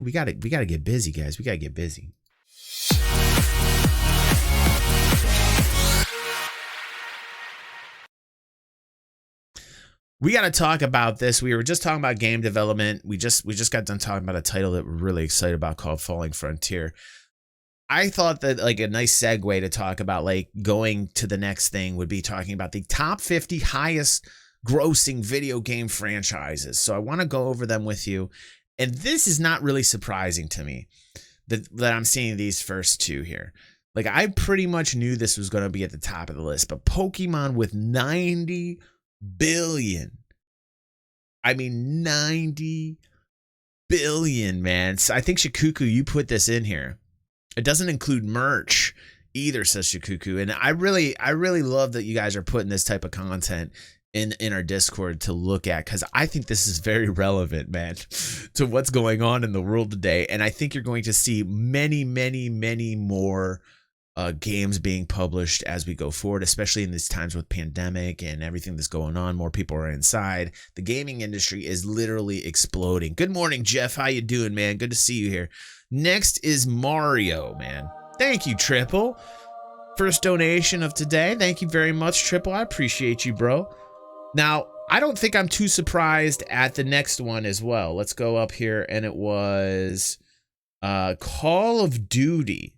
We gotta get busy, guys. We gotta get busy. We got to talk about this. We were just talking about game development. We just got done talking about a title that we're really excited about called Falling Frontier. I thought that like a nice segue to talk about like going to the next thing would be talking about the top 50 highest grossing video game franchises. So I want to go over them with you. And this is not really surprising to me that I'm seeing these first two here. Like I pretty much knew this was going to be at the top of the list, but Pokemon with 90 billion. I mean, 90 billion, man. So I think Shikuku, you put this in here. It doesn't include merch either, says Shikuku. And I really love that you guys are putting this type of content in our Discord to look at, because I think this is very relevant, man, to what's going on in the world today. And I think you're going to see many, many, many more games being published as we go forward, especially in these times with pandemic and everything that's going on. More people are inside. The gaming industry is literally exploding. Good morning, Jeff. How you doing, man? Good to see you here. Next is Mario, man. Thank you, Triple. First donation of today. Thank you very much, Triple. I appreciate you, bro. Now, I don't think I'm too surprised at the next one as well. Let's go up here, and it was Call of Duty.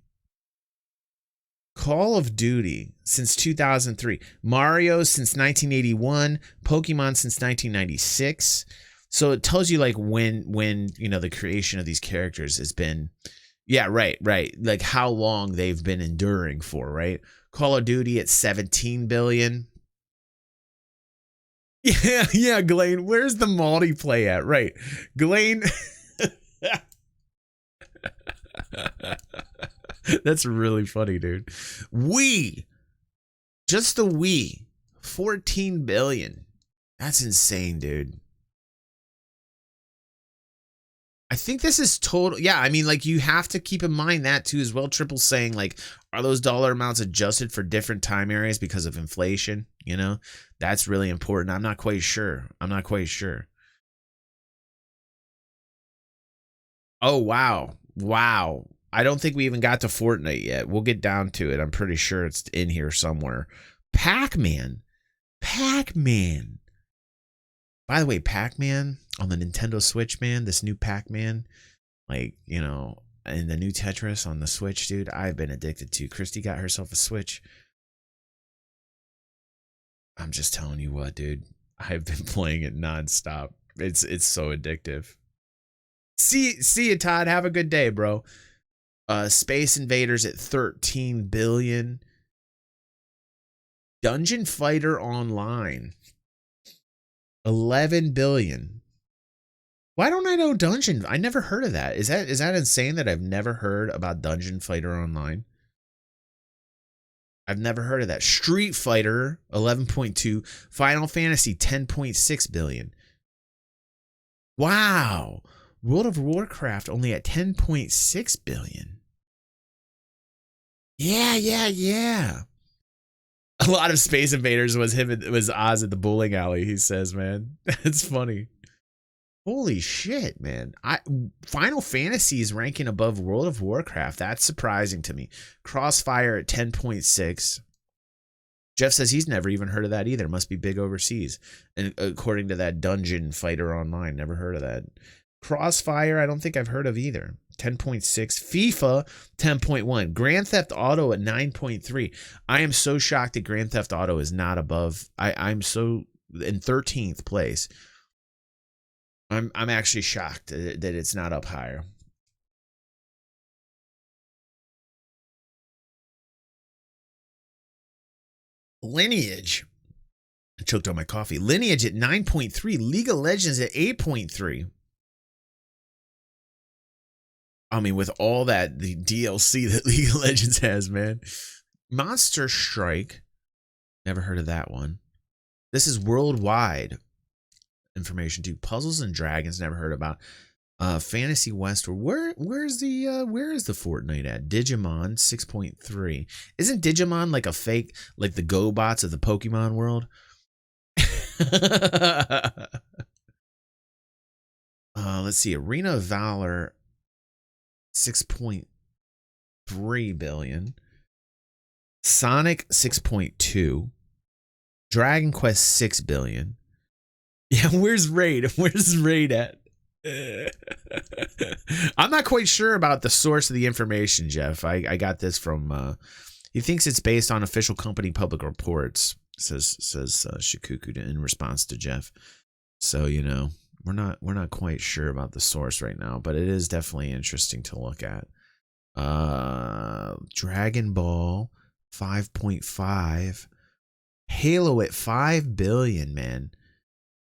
Call of Duty since 2003. Mario since 1981. Pokemon since 1996. So it tells you like when you know the creation of these characters has been. Yeah, right. Like how long they've been enduring for, right? Call of Duty at 17 billion. Yeah, Glenn. Where's the multiplayer at? Right. Glenn. That's really funny, dude. Just the Wii, 14 billion. That's insane, dude. I think this is total. Yeah, I mean, like, you have to keep in mind that too as well. Triple saying, like, are those dollar amounts adjusted for different time areas because of inflation? You know, that's really important. I'm not quite sure. Oh, wow. I don't think we even got to Fortnite yet. We'll get down to it. I'm pretty sure it's in here somewhere. Pac-Man. By the way, Pac-Man on the Nintendo Switch, man, this new Pac-Man, like, you know, and the new Tetris on the Switch, dude, I've been addicted to. Christy got herself a Switch. I'm just telling you what, dude. I've been playing it nonstop. It's so addictive. See you, Todd. Have a good day, bro. Space Invaders at 13 billion. Dungeon Fighter Online, 11 billion. Why don't I know Dungeon? I never heard of that. Is that insane that I've never heard about Dungeon Fighter Online? I've never heard of that. Street Fighter, 11.2. Final Fantasy, 10.6 billion. Wow. World of Warcraft only at 10.6 billion. Yeah. A lot of Space Invaders was Oz at the bowling alley, he says, man. It's funny. Holy shit, man. Final Fantasy is ranking above World of Warcraft. That's surprising to me. Crossfire at 10.6. Jeff says he's never even heard of that either. Must be big overseas. And according to that Dungeon Fighter Online, never heard of that. Crossfire, I don't think I've heard of either. 10.6. FIFA, 10.1. Grand Theft Auto at 9.3. I am so shocked that Grand Theft Auto is not above. I'm so in 13th place. I'm actually shocked that it's not up higher. Lineage. I choked on my coffee. Lineage at 9.3. League of Legends at 8.3. I mean, with all that, the DLC that League of Legends has, man. Monster Strike. Never heard of that one. This is worldwide information too. Puzzles and Dragons, never heard about. Fantasy Westward. Where is the Fortnite at? Digimon 6.3. Isn't Digimon like a fake, like the GoBots of the Pokemon world? Let's see. Arena of Valor 6.3 billion. Sonic 6.2. Dragon Quest 6 billion. Yeah, where's Raid? Where's Raid at? I'm not quite sure about the source of the information, Jeff. I got this from he thinks it's based on official company public reports, says Shikuku in response to Jeff. So, you know, we're not quite sure about the source right now, but it is definitely interesting to look at. Dragon Ball 5.5. Halo at 5 billion, man.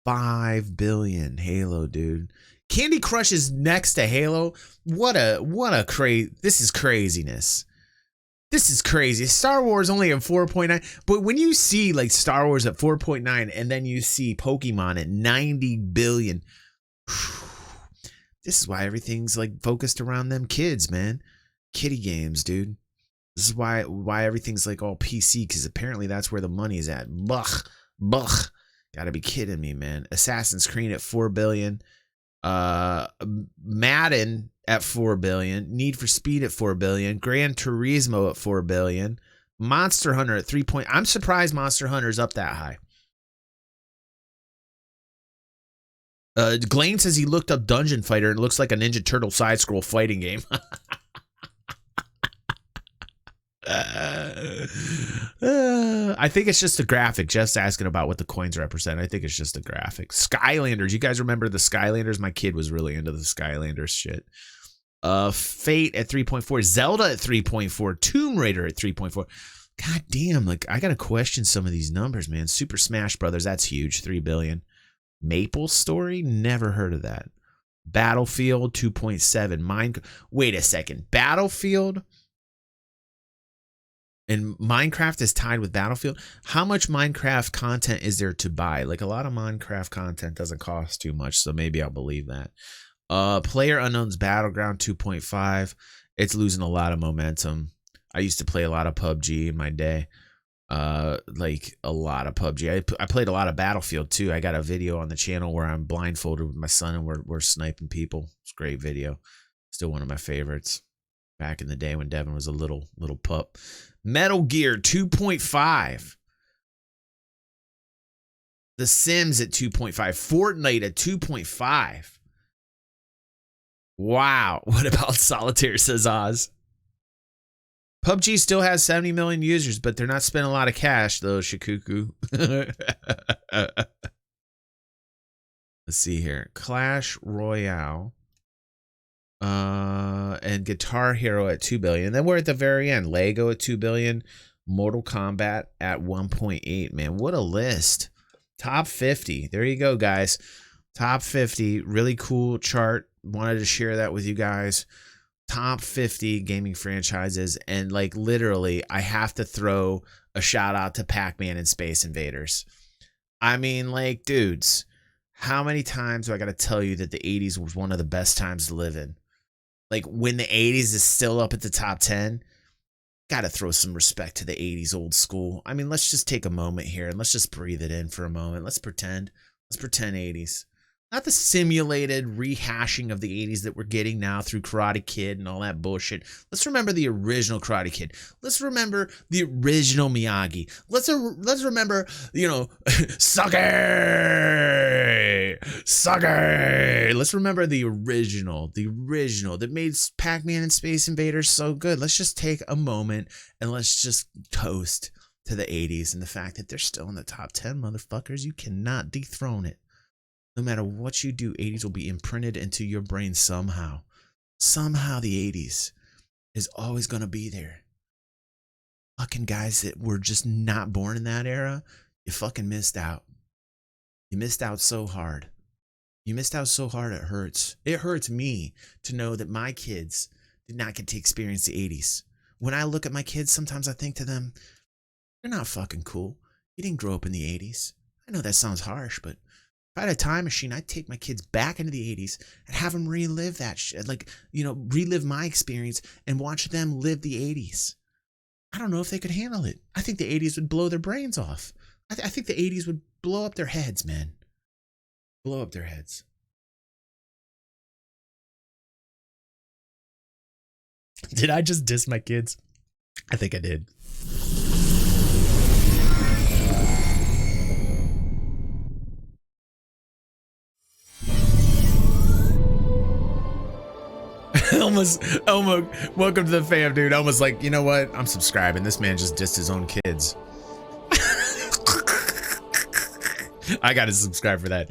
5 billion Halo, dude. Candy Crush is next to Halo. What a crazy. This is craziness. This is crazy. Star Wars only at 4.9, but when you see like Star Wars at 4.9 and then you see Pokemon at 90 billion, this is why everything's like focused around them kids, man. Kiddie games, dude. This is why everything's like all PC, because apparently that's where the money's at. Buch. Gotta be kidding me, man. Assassin's Creed at 4 billion. Madden at 4 billion. Need for Speed at 4 billion. Gran Turismo at 4 billion. Monster Hunter at 3. I'm surprised Monster Hunter's up that high. Glane says he looked up Dungeon Fighter and it looks like a Ninja Turtle side scroll fighting game. I think it's just a graphic. Jeff's asking about what the coins represent. I think it's just a graphic. Skylanders. You guys remember the Skylanders? My kid was really into the Skylanders shit. Fate at 3.4. Zelda at 3.4. Tomb Raider at 3.4. God damn, like I gotta question some of these numbers, man. Super Smash Brothers, that's huge. 3 billion. Maple Story? Never heard of that. Battlefield 2.7. Wait a second. Battlefield and Minecraft is tied with Battlefield. How much Minecraft content is there to buy? Like a lot of Minecraft content doesn't cost too much, so maybe I'll believe that. PlayerUnknown's Battleground 2.5. It's losing a lot of momentum. I used to play a lot of PUBG in my day. Like a lot of PUBG. I played a lot of Battlefield too. I got a video on the channel where I'm blindfolded with my son and we're sniping people. It's a great video. Still one of my favorites. Back in the day when Devin was a little pup. Metal Gear 2.5. The Sims at 2.5. Fortnite at 2.5. Wow. What about Solitaire, says Oz? PUBG still has 70 million users, but they're not spending a lot of cash, though, Shikuku. Let's see here. Clash Royale. And Guitar Hero at 2 billion. Then we're at the very end. Lego at 2 billion. Mortal Kombat at 1.8. Man, what a list. Top 50. There you go, guys. Top 50. Really cool chart. Wanted to share that with you guys. Top 50 gaming franchises. And like literally, I have to throw a shout out to Pac-Man and Space Invaders. I mean, like, dudes, how many times do I got to tell you that the 80s was one of the best times to live in? Like when the 80s is still up at the top 10, got to throw some respect to the 80s old school. I mean, let's just take a moment here and let's just breathe it in for a moment. Let's pretend 80s. Not the simulated rehashing of the 80s that we're getting now through Karate Kid and all that bullshit. Let's remember the original Karate Kid. Let's remember the original Miyagi. Let's remember, Sage. Let's remember the original that made Pac-Man and Space Invaders so good. Let's just take a moment and let's just toast to the 80s and the fact that they're still in the top 10, motherfuckers. You cannot dethrone it. No matter what you do, 80s will be imprinted into your brain somehow. Somehow the 80s is always going to be there. Fucking guys that were just not born in that era, you fucking missed out. You missed out so hard. You missed out so hard it hurts. It hurts me to know that my kids did not get to experience the 80s. When I look at my kids, sometimes I think to them, you're not fucking cool. You didn't grow up in the 80s. I know that sounds harsh, but if I had a time machine, I'd take my kids back into the 80s and have them relive that shit. Like, relive my experience and watch them live the 80s. I don't know if they could handle it. I think the 80s would blow their brains off. I think the 80s would blow up their heads, man. Blow up their heads. Did I just diss my kids? I think I did. almost, welcome to the fam, dude. Almost like, you know what? I'm subscribing. This man just dissed his own kids. I gotta subscribe for that.